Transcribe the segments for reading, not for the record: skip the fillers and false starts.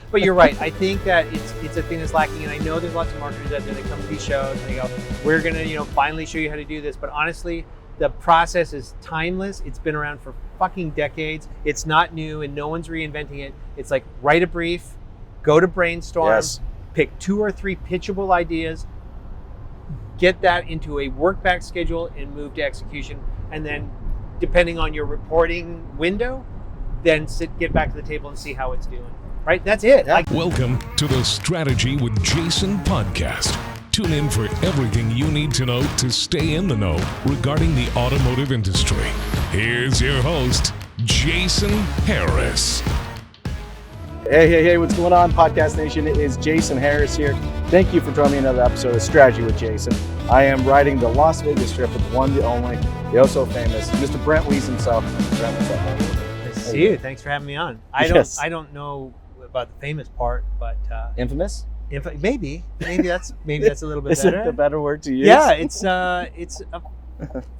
But you're right. I think that it's a thing that's lacking, and I know there's lots of marketers out there that come to these shows and they go, "We're gonna, finally show you how to do this." But honestly, the process is timeless. It's been around for fucking decades. It's not new, and no one's reinventing it. It's like write a brief, go to brainstorm, pick 2 or 3 pitchable ideas, get that into a work back schedule, and move to execution. And then, depending on your reporting window, then get back to the table and see how it's doing. Right? That's it. Yeah. Welcome to the Strategy with Jason podcast. Tune in for everything you need to know to stay in the know regarding the automotive industry. Here's your host, Jason Harris. Hey, what's going on, Podcast Nation? It is Jason Harris here. Thank you for joining me another episode of Strategy with Jason. I am riding the Las Vegas Strip with the one, the only, the oh so famous, Mr. Brent Wees himself. Brent, what's up, man? Nice to see you. Thanks for having me on. I don't know about the famous part, but infamous? Maybe that's a little bit Is better. Is it the better word to use? Yeah, it's a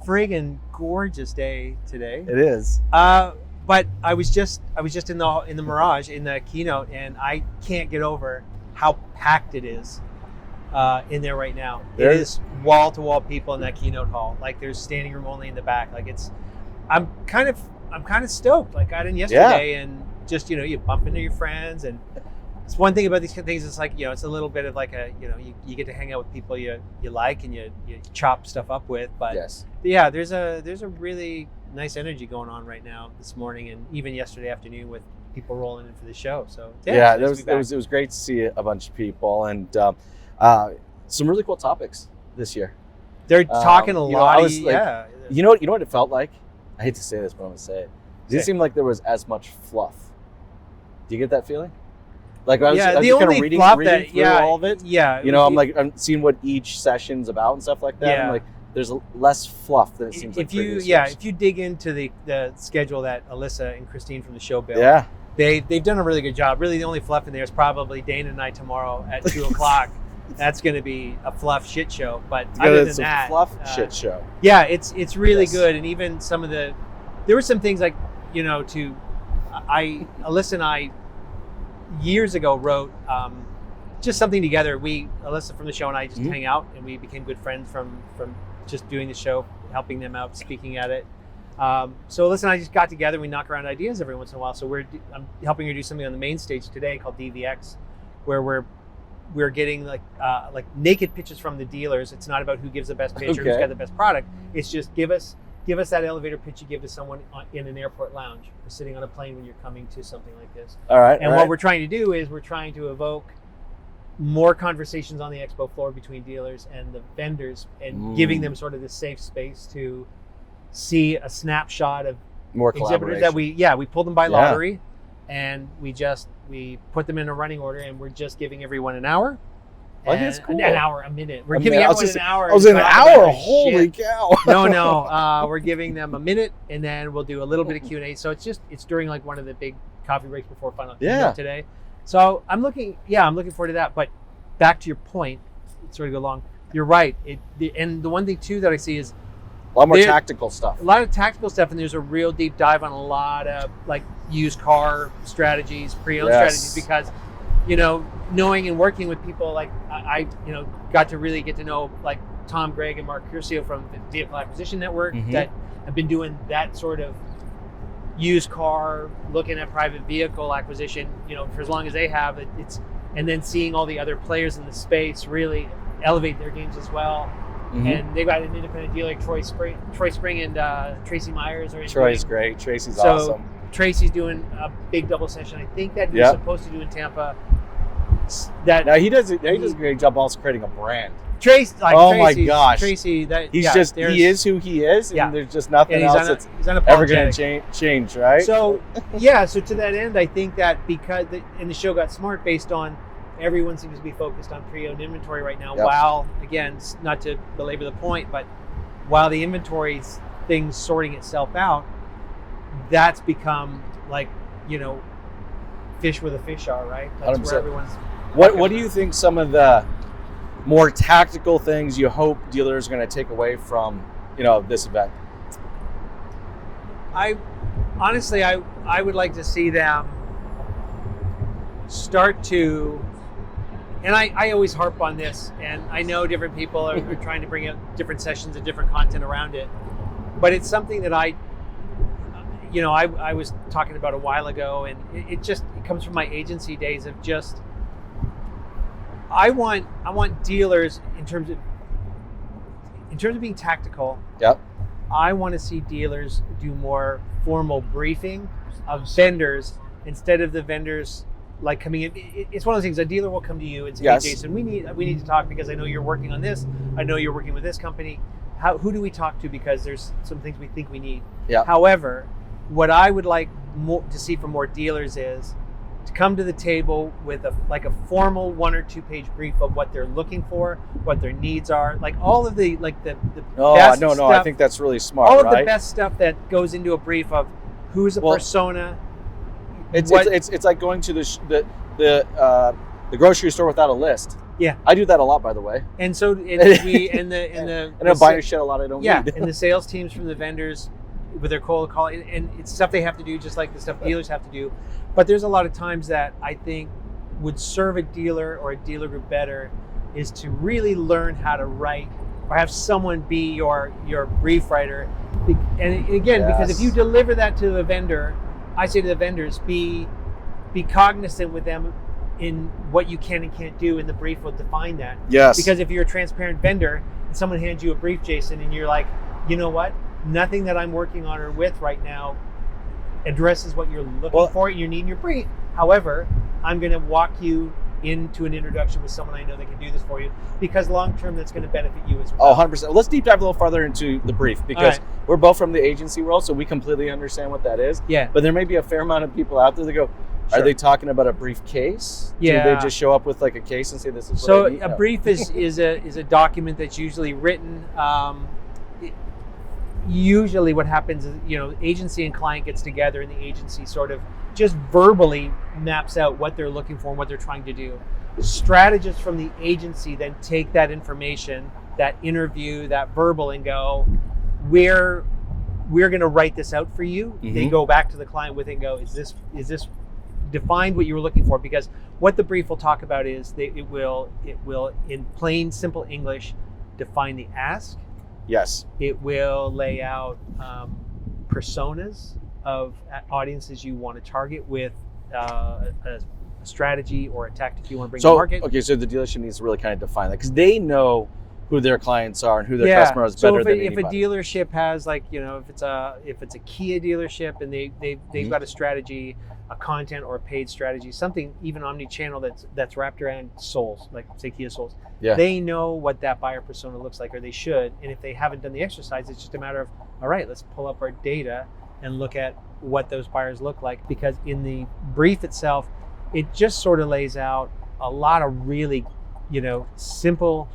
friggin' gorgeous day today. It is. But I was just in the Mirage in the keynote, and I can't get over how packed it is in there right now. It is wall to wall people in that keynote hall. Like there's standing room only in the back. Like I'm kind of stoked. Like I got in yesterday and just you bump into your friends, and it's one thing about these things. It's like it's a little bit of like a you get to hang out with people you like and you chop stuff up with. But yeah, there's a really nice energy going on right now this morning, and even yesterday afternoon with people rolling in for the show. So it was great to see a bunch of people and some really cool topics this year. They're talking a lot. You know what it felt like? I hate to say this, but I'm gonna say it. It didn't seem like there was as much fluff. Do you get that feeling? Like I was just kind of reading through all of it. Yeah. I'm seeing what each session's about and stuff like that. Yeah. I'm like, there's less fluff than it seems like previous years. If you dig into the schedule that Alyssa and Christine from the show built, they've done a really good job. Really, the only fluff in there is probably Dana and I tomorrow at 2:00. That's going to be a fluff shit show. But other than that, fluff shit show. Yeah, it's really good. And even some of there were some things like Alyssa and I years ago wrote just something together. Alyssa from the show and I just hang out, and we became good friends from just doing the show, helping them out, speaking at it. So Alyssa and I just got together and we knock around ideas every once in a while. So I'm helping her do something on the main stage today called DVX, where we're getting like naked pitches from the dealers. It's not about who gives the best pitch or who's got the best product. It's just give us that elevator pitch you give to someone in an airport lounge or sitting on a plane when you're coming to something like this. All right. And what we're trying to do is we're trying to evoke more conversations on the expo floor between dealers and the vendors, and giving them sort of this safe space to see a snapshot of more exhibitors that we pulled them by lottery, and we put them in a running order, and we're just giving everyone an hour. I think that's cool. An hour, a minute. We're giving everyone an hour. I was in an hour. Holy cow! No. We're giving them a minute, and then we'll do a little bit of Q&A. So it's during like one of the big coffee breaks before final keynote today. So I'm looking forward to that. But back to your point, sort of go along. You're right. And the one thing too that I see is a lot more tactical stuff. A lot of tactical stuff, and there's a real deep dive on a lot of like used car strategies, pre-owned strategies, because knowing and working with people like I got to know like Tom Gregg and Mark Curcio from the Vehicle Acquisition Network that have been doing that sort of used car, looking at private vehicle acquisition, for as long as they have. And then seeing all the other players in the space really elevate their games as well. And they've got an independent dealer like Troy Spring and Tracy Myers. Troy's great. Tracy's awesome. Tracy's doing a big double session. I think that he was supposed to do in Tampa. He does a great job also creating a brand. Tracy, my gosh, Tracy, he is who he is, and there's just nothing else that's ever going to change, right? So so to that end, I think that because the show got smart based on everyone seems to be focused on pre-owned inventory right now. While again, not to belabor the point, but while the inventory thing's sorting itself out, that's become like fish where the fish are, right? That's 100%. Where everyone's. What do you think some of the more tactical things you hope dealers are going to take away from this event? I honestly would like to see them start to, and I always harp on this, and I know different people are trying to bring out different sessions and different content around it, but it's something that I was talking about a while ago, and it comes from my agency days of just, I want dealers in terms of being tactical. Yep. I want to see dealers do more formal briefing of vendors instead of the vendors like coming in. It's one of those things. A dealer will come to you and say, Yes. "Hey, Jason, we need to talk because I know you're working on this. I know you're working with this company. Who do we talk to? Because there's some things we think we need." Yeah. However, what I would like to see from more dealers is to come to the table with a formal 1 or 2 page brief of what they're looking for, what their needs are, like all of the best No, stuff, I think that's really smart. all of right? the best stuff that goes into a brief of who's a persona. It's like going to the grocery store without a list. Yeah, I do that a lot, by the way. and so and I'm buying shit a lot I don't need. and the sales teams from the vendors with their cold call, and it's stuff they have to do just like the stuff dealers have to do. But there's a lot of times that I think would serve a dealer or a dealer group better is to really learn how to write or have someone be your brief writer. And again, because if you deliver that to the vendor, I say to the vendors, be cognizant with them in what you can and can't do, and the brief will define that. Yes. Because if you're a transparent vendor and someone hands you a brief, Jason, and you're like, you know what? Nothing that I'm working on or with right now addresses what you're looking for and you need in your brief. However, I'm going to walk you into an introduction with someone I know that can do this for you, because long-term that's going to benefit you as well. 100%. Let's deep dive a little farther into the brief, because we're both from the agency world, so we completely understand what that is. Yeah. But there may be a fair amount of people out there that go, are they talking about a brief case? Yeah. Do they just show up with like a case and say this is so what I need? a brief is a document that's usually written. Usually what happens is, agency and client gets together, and the agency sort of just verbally maps out what they're looking for and what they're trying to do. Strategists from the agency then take that information, that interview, that verbal, and go, we're going to write this out for you. Mm-hmm. They go back to the client with it and go, is this defined what you were looking for? Because what the brief will talk about is it will in plain, simple English define the ask. Yes. It will lay out personas of audiences you want to target with a strategy or a tactic you want to bring to market. Okay, so the dealership needs to really kind of define that, because they know who their clients are and who their customer is better than anybody. If a dealership has, like, if it's a Kia dealership and they've got a strategy, a content or a paid strategy, something even omni-channel that's wrapped around souls, like say Kia Souls. Yeah. They know what that buyer persona looks like, or they should. And if they haven't done the exercise, it's just a matter of, all right, let's pull up our data and look at what those buyers look like. Because in the brief itself, it just sort of lays out a lot of really, simple,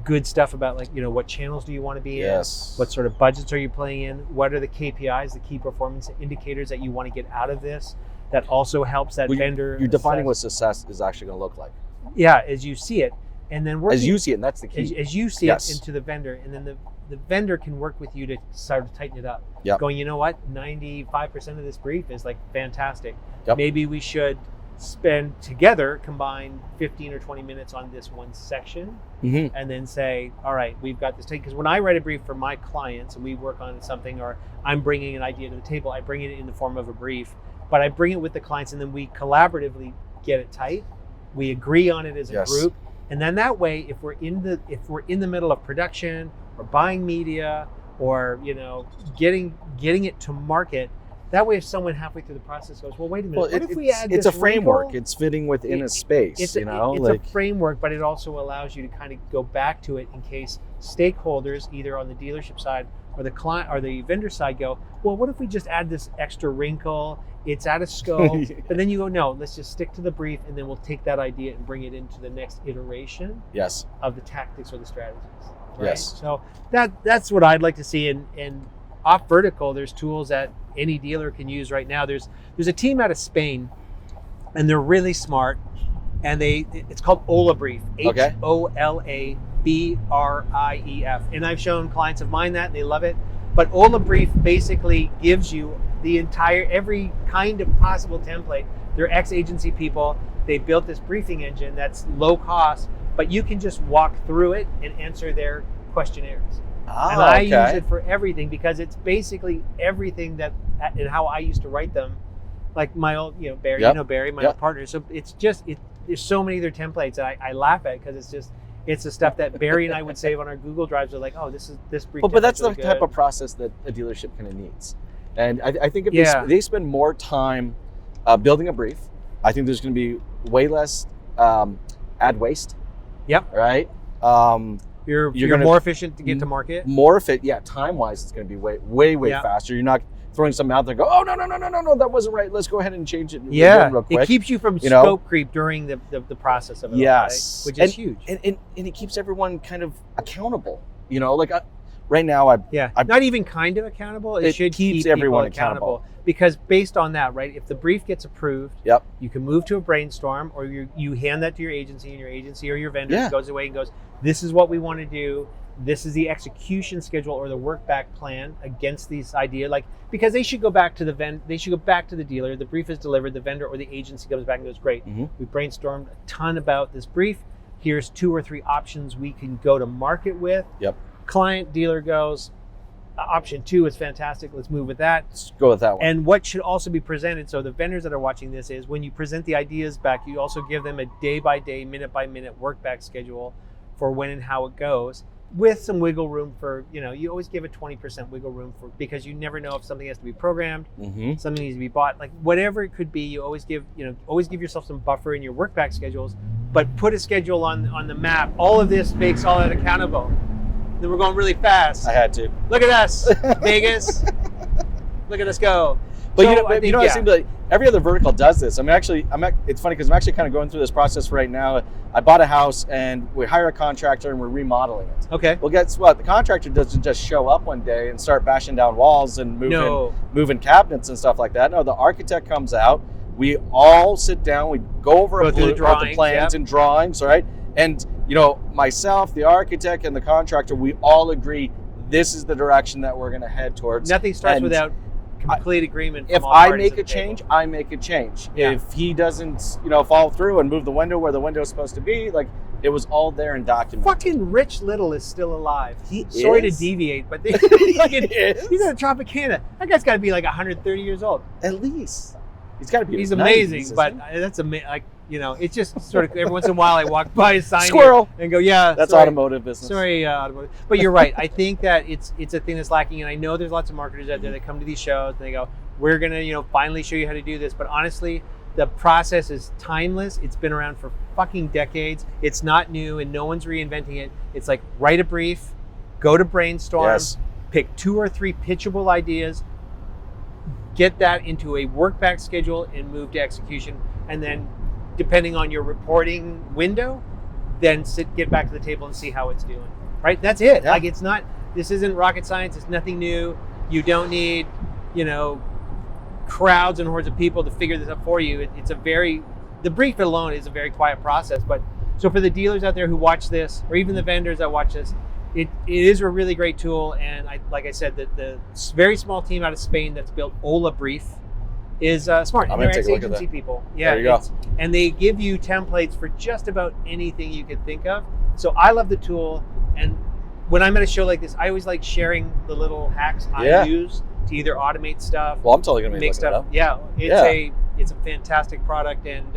good stuff about, like, what channels do you want to be in? What sort of budgets are you playing in? What are the KPIs, the key performance indicators that you want to get out of this? That also helps that vendor. You're defining what success is actually going to look like. Yeah, as you see it. And then as you see it, and that's the key. As you see it into the vendor, and then the vendor can work with you to start to tighten it up. Yep. Going, you know what, 95% of this brief is like fantastic. Yep. Maybe we should combine 15 or 20 minutes on this one section, mm-hmm. and then say, all right, we've got this. Because when I write a brief for my clients and we work on something, or I'm bringing an idea to the table, I bring it in the form of a brief, but I bring it with the clients, and then we collaboratively get it tight. We agree on it as a group. And then that way, if we're in the middle of production or buying media or getting it to market, that way if someone halfway through the process goes, well, wait a minute, what if we add this? It's a framework. wrinkle? It's fitting within a space. It's a framework, but it also allows you to kind of go back to it in case stakeholders, either on the dealership side or the client or the vendor side, go, well, what if we just add this extra wrinkle? It's out of scope. But then you go, no, let's just stick to the brief, and then we'll take that idea and bring it into the next iteration of the tactics or the strategies. Right? Yes. So that's what I'd like to see. And off vertical, there's tools that any dealer can use right now. There's a team out of Spain, and they're really smart, and it's called Ola Brief. HOLABRIEF. And I've shown clients of mine that, and they love it. But Ola Brief basically gives you every kind of possible template. They're ex-agency people. they built this briefing engine that's low cost, but you can just walk through it and answer their questionnaires. And I use it for everything because it's basically everything that, and how I used to write them, like my old, Barry, Barry, my old partner. So it's just, there's so many of their templates that I laugh at because it's the stuff that Barry and I would save on our Google Drives. They're like, oh, this brief. But that's really the type of process that a dealership kind of needs. And I think if they spend more time building a brief, I think there's going to be way less ad waste. Yep. Right. You're more efficient to get to market. More efficient, yeah. Time wise, it's going to be way faster. You're not throwing something out there and go, oh no, that wasn't right. Let's go ahead and change it. Real quick. It keeps you from scope creep during the process of it. Yes, right? Which is huge. And it keeps everyone kind of accountable. Like right now, not even kind of accountable. It should keep everyone accountable. Because based on that, right, if the brief gets approved, you can move to a brainstorm, or you hand that to your agency, and your agency or your vendor goes away and goes, this is what we want to do. This is the execution schedule or the work back plan against this idea. Like, because they should go back to the dealer. The brief is delivered. The vendor or the agency comes back and goes, great. We brainstormed a ton about this brief. Here's 2 or 3 options we can go to market with. Client, dealer goes, option 2 is fantastic. Let's move with that. Let's go with that one. And what should also be presented, so the vendors that are watching this, is when you present the ideas back, you also give them a day-by-day, minute-by-minute work back schedule for when and how it goes, with some wiggle room for, you always give a 20% wiggle room for, because you never know if something has to be programmed, something needs to be bought, like whatever it could be. You always give yourself some buffer in your work back schedules, but put a schedule on the map. All of this makes all that accountable. Then we're going really fast. I had to. Look at us, Vegas. Look at us go. But it seems like every other vertical does this. It's funny because I'm actually kind of going through this process right now. I bought a house and we hire a contractor and we're remodeling it. Okay. Well, guess what? The contractor doesn't just show up one day and start bashing down walls and moving cabinets and stuff like that. No, the architect comes out. We all sit down. We go over the plans and drawings, right? And myself, the architect, and the contractor, we all agree this is the direction that we're going to head towards. Nothing starts without complete agreement. If I make a change, I make a change. Yeah. If he doesn't, follow through and move the window where the window is supposed to be, like, it was all there and documented. Fucking Rich Little is still alive. Sorry to deviate, but he's at Tropicana. That guy's got to be like 130 years old. At least. He's got to be. He's amazing, but that's amazing. Like, it's just sort of every once in a while I walk by a sign squirrel and go, that's automotive business. Sorry, automotive. But you're right. I think that it's a thing that's lacking, and I know there's lots of marketers out there that come to these shows and they go, we're gonna finally show you how to do this. But honestly, the process is timeless. It's been around for fucking decades. It's not new, and no one's reinventing it. It's like, write a brief, go to brainstorm, pick 2 or 3 pitchable ideas, get that into a work back schedule, and move to execution. And then, depending on your reporting window, then get back to the table and see how it's doing. Right? That's it. Yeah. Like, this isn't rocket science. It's nothing new. You don't need, crowds and hordes of people to figure this out for you. The brief alone is a very quiet process. But so for the dealers out there who watch this, or even the vendors that watch this, it is a really great tool. And like I said, the very small team out of Spain that's built Ola Brief is smart. I'm and they're ex-agency people. Yeah, there you go. And they give you templates for just about anything you could think of. So I love the tool. And when I'm at a show like this, I always like sharing the little hacks I use to either automate stuff. Well, I'm totally gonna make stuff. Yeah, it's a fantastic product. And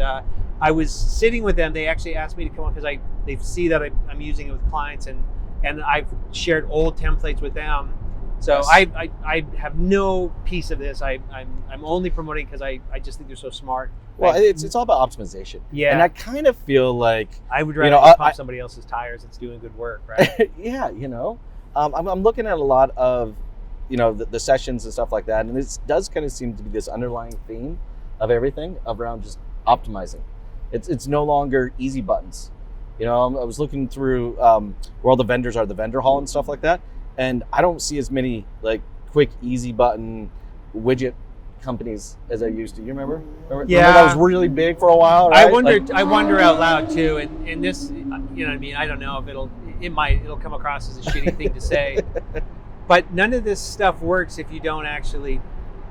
I was sitting with them. They actually asked me to come on because they see that I'm using it with clients, and I've shared old templates with them. So I have no piece of this. I'm only promoting because I just think they're so smart. Well, it's all about optimization. Yeah. And I kind of feel like I would rather pump somebody else's tires that's doing good work, right? Yeah, I'm looking at a lot of the sessions and stuff like that, and it does kind of seem to be this underlying theme of everything around just optimizing. It's no longer easy buttons. I was looking through where all the vendors are, the vendor hall and stuff like that, and I don't see as many like quick, easy button widget companies as I used to. You remember? Yeah, remember that was really big for a while. Right? I wonder out loud too, and this, what I mean. I don't know if it'll come across as a shitty thing to say, but none of this stuff works if you don't actually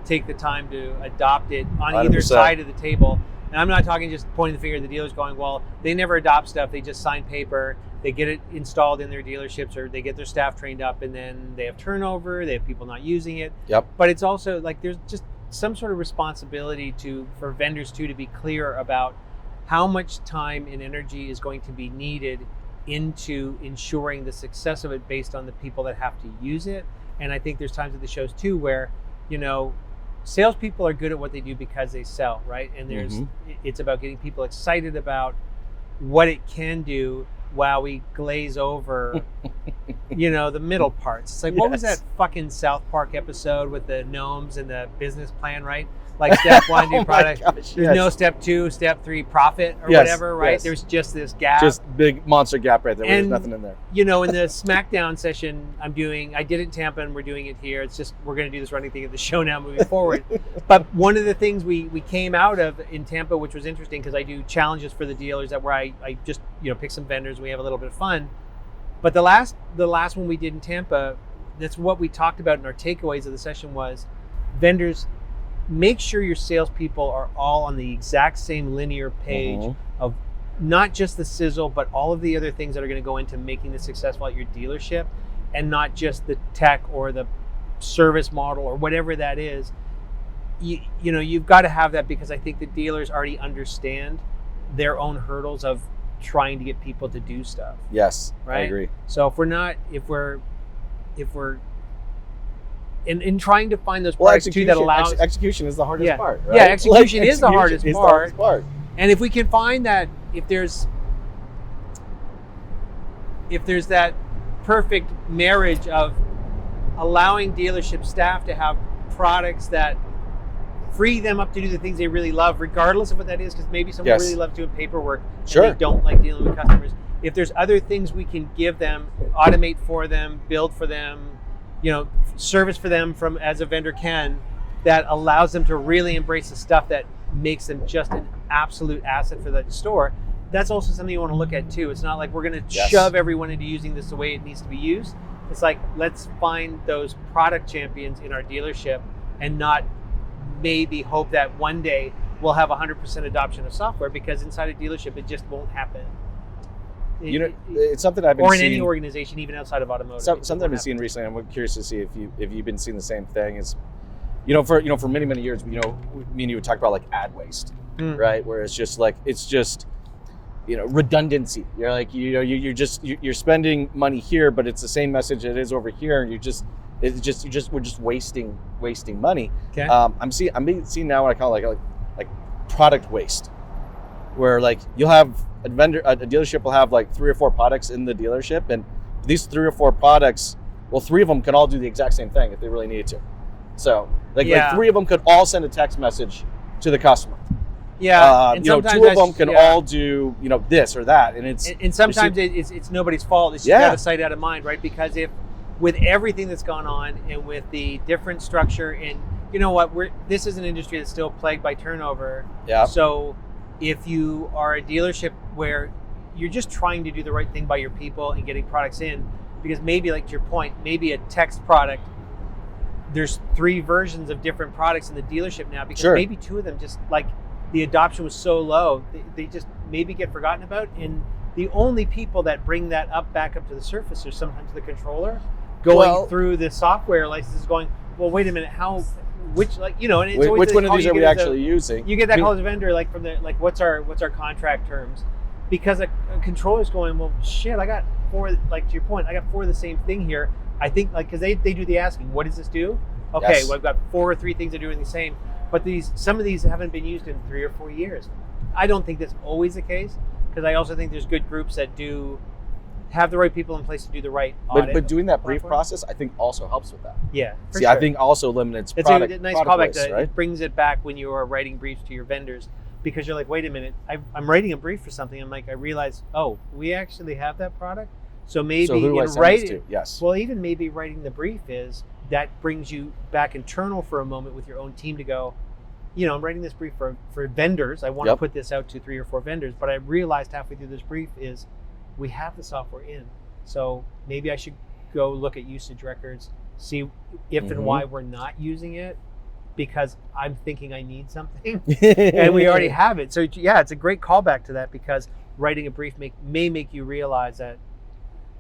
take the time to adopt it on 100%. Either side of the table. And I'm not talking just pointing the finger at the dealers going, well, they never adopt stuff. They just sign paper. They get it installed in their dealerships, or they get their staff trained up, and then they have turnover. They have people not using it. Yep. But it's also like there's just some sort of responsibility for vendors too to be clear about how much time and energy is going to be needed into ensuring the success of it based on the people that have to use it. And I think there's times at the shows too where, salespeople are good at what they do because they sell, right? And it's about getting people excited about what it can do while we glaze over, the middle parts. It's like, what was that fucking South Park episode with the gnomes and the business plan, right? Like step 1, do product. There's no step 2, step 3, profit or whatever, right? Yes. There's just this gap. Just big monster gap right there. There's And, nothing in there. In the SmackDown session I did it in Tampa and we're doing it here. It's just, we're going to do this running thing at the show now moving forward. But one of the things we came out of in Tampa, which was interesting because I do challenges for the dealers where I just, pick some vendors and we have a little bit of fun. But the last one we did in Tampa, that's what we talked about in our takeaways of the session was vendors, make sure your salespeople are all on the exact same linear page of not just the sizzle, but all of the other things that are going to go into making this successful at your dealership, and not just the tech or the service model or whatever that is. You've got to have that because I think the dealers already understand their own hurdles of trying to get people to do stuff. Yes, right? I agree. So if we're in trying to find those products too that allows execution is the hardest part, right? Yeah, execution is the hardest part. And if we can find that, if there's that perfect marriage of allowing dealership staff to have products that free them up to do the things they really love, regardless of what that is, because maybe someone really loves doing paperwork and they don't like dealing with customers. If there's other things we can give them, automate for them, build for them, service for them from as a vendor can, that allows them to really embrace the stuff that makes them just an absolute asset for that store. That's also something you want to look at too. It's not like we're going to shove everyone into using this the way it needs to be used. It's like, let's find those product champions in our dealership and not maybe hope that one day we'll have 100% adoption of software, because inside a dealership it just won't happen. It's something I've been seeing, or in any organization, even outside of automotive. Something I've been seeing recently. I'm curious to see if you've been seeing the same thing. Is for many years, me and you would talk about like ad waste, right? Where it's just redundancy. You're like you're spending money here, but it's the same message it is over here, and we're just wasting money. Okay. I'm seeing now what I call like product waste, where like you'll have a dealership will have like 3 or 4 products in the dealership, and these 3 or 4 products, well, 3 of them can all do the exact same thing if they really needed to. So like 3 of them could all send a text message to the customer. Yeah, and 2 of them can all do this or that, and sometimes it's nobody's fault. It's just out of sight, out of mind, right? Because if with everything that's gone on and with the different structure, and this is an industry that's still plagued by turnover. Yeah. So if you are a dealership where you're just trying to do the right thing by your people and getting products in, because maybe, like to your point, maybe a text product, there's 3 versions of different products in the dealership now, because maybe 2 of them just like the adoption was so low, they just maybe get forgotten about. And the only people that bring that back up to the surface are sometimes the controller going through the software licenses going, well, wait a minute, which and it's always which one of these are we actually using? You get that call as a vendor, like from the what's our contract terms, because a controller's going, well, shit, I got 4, like to your point, I got 4 of the same thing here. I think like because they do the asking, what does this do? Okay, well, I've got 4 or 3 things that are doing the same, but some of these haven't been used in 3 or 4 years. I don't think that's always the case, because I also think there's good groups that do have the right people in place to do the right audit. But doing that brief process, I think, also helps with that. Yeah, sure. I think also eliminates product. It's a nice callback waste, right? It brings it back when you are writing briefs to your vendors, because you're like, wait a minute, I'm writing a brief for something. I'm like, I realize, we actually have that product. So maybe who do I send this to? Yes. Well, even maybe writing the brief that brings you back internal for a moment with your own team to go, I'm writing this brief for vendors. I want to put this out to 3 or 4 vendors, but I realized halfway through this brief is we have the software in. So maybe I should go look at usage records, see if and why we're not using it, because I'm thinking I need something and we already have it. So yeah, it's a great callback to that, because writing a brief may make you realize that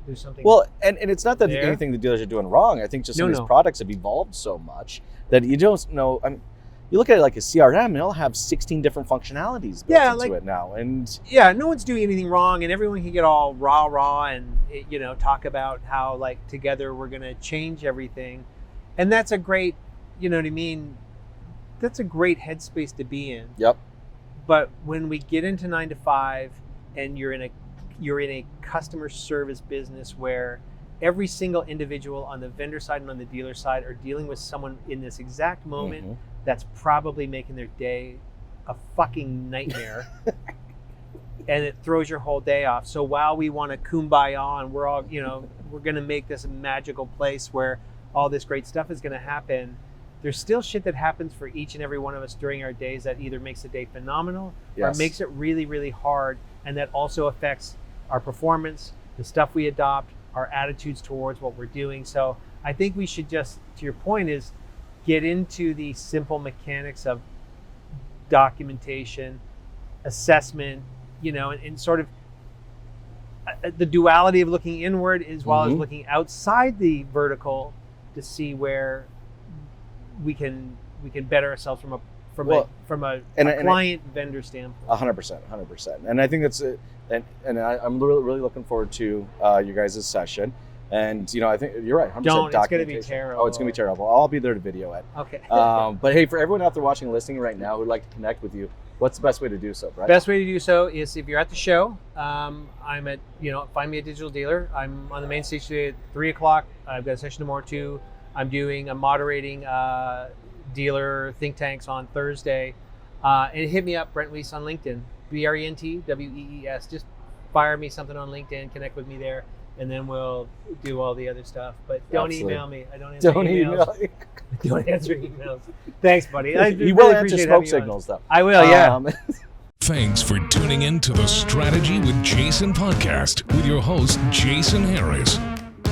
there's something. Well, and it's not that there. anything the dealers are doing wrong. I think just some of these No. products have evolved so much that you don't know. I mean, you look at it like a CRM, and it'll have 16 different functionalities built into it now. And yeah, no one's doing anything wrong, and everyone can get all rah and talk about how like together we're going to change everything, and that's a great, you know what I mean? That's a great headspace to be in. Yep. But when we get into 9 to 5, and you're in a customer service business where every single individual on the vendor side and on the dealer side are dealing with someone in this exact moment that's probably making their day a fucking nightmare, and it throws your whole day off. So while we want to kumbaya and we're all, we're going to make this a magical place where all this great stuff is going to happen, there's still shit that happens for each and every one of us during our days that either makes the day phenomenal or makes it really, really hard, and that also affects our performance, the stuff we adopt, our attitudes towards what we're doing. So I think we should just, to your point, is get into the simple mechanics of documentation, assessment, and sort of the duality of looking inward as well as looking outside the vertical to see where we can better ourselves from a client vendor standpoint. 100%. And I think that's it. And I'm really looking forward to your guys' session. And I think you're right. 100% Don't. It's going to be documentation. terrible. Oh, it's going to be terrible. I'll be there to video it. Okay. But hey, for everyone out there watching and listening right now who'd like to connect with you, what's the best way to do so, Brett? Best way to do so is if you're at the show. I'm at Find Me a Digital Dealer. I'm on the main stage today at 3:00. I've got a session tomorrow too. I'm moderating dealer think tanks on Thursday. And hit me up, Brent Wees on LinkedIn. BrentWees. Just fire me something on LinkedIn, connect with me there, and then we'll do all the other stuff. But don't email me. I don't answer emails. Don't answer emails. Thanks, buddy. I You really will answer appreciate smoke having you on. signals, though. I will, yeah. Thanks for tuning in to the Strategy with Jason podcast with your host, Jason Harris.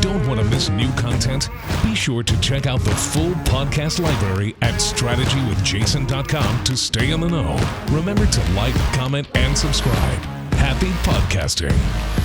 Don't want to miss new content? Be sure to check out the full podcast library at strategywithjason.com to stay in the know. Remember to like, comment, and subscribe. Happy podcasting.